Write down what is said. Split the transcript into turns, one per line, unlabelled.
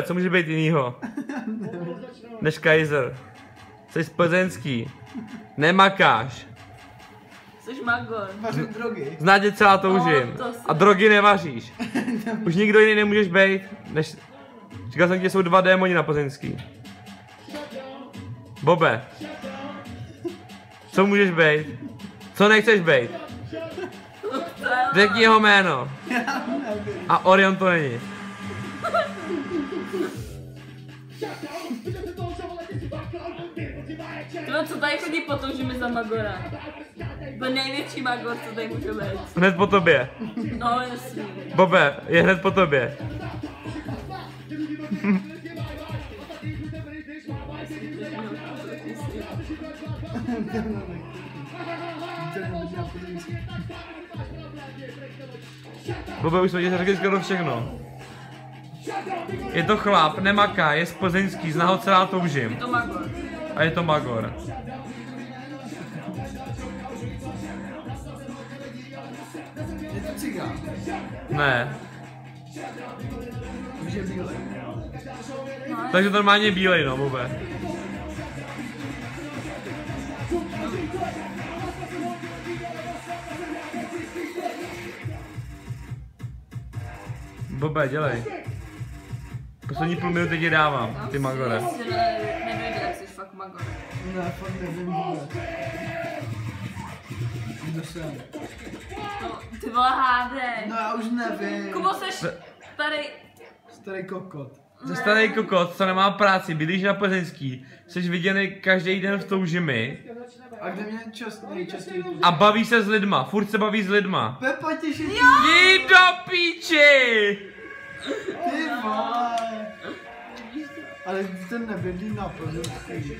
Co může být jinýho? Než Kaiser. Jsi z Plzeňský. Nemakáš.
Jsi magor.
Vařím drogy.
Zná tě celá toužím. A drogy nevaříš. Už nikdo jiný nemůžeš být, než... Říkal jsem ti, jsou 2 démoni na Plzeňský. Bobe. Co můžeš být? Co nechceš být? Řekni jeho jméno. A Orion to není.
No co tady chodí potom, že mi za magora? To největší magor, co tady může být.
Hned po tobě.
No jasně.
Bobe, je hned po tobě. Bobe, už jsme ti řekli skoro všechno. Je to chlap, nemaká, je z Plzeňský, zná ho celá toužím.
Je to magor.
A je to magor.
Je to cigán.
Ne.
Už je bílej.
Takže normálně bílej, no, Bobe. Bobe, dělej. Poslední půl minuty ti dávám, ty magore.
Nevěděl, jak jsi fakt magor.
Ne, fakt nevím vůbec. Kdo jsem?
No, ty vole hádej.
No já už nevím.
Kubo, seš tady...
Starý kokot.
Jsi starý kokot, co nemá práci, bydlíš na Plzeňský, jsi viděný každý den v toužimi
A kde mě nejčastěji
a baví se s lidma, furt se baví s lidma.
Pepa těší.
Jdi do píči!
Ty vole. Ale ten nebydlí na Plzeňský.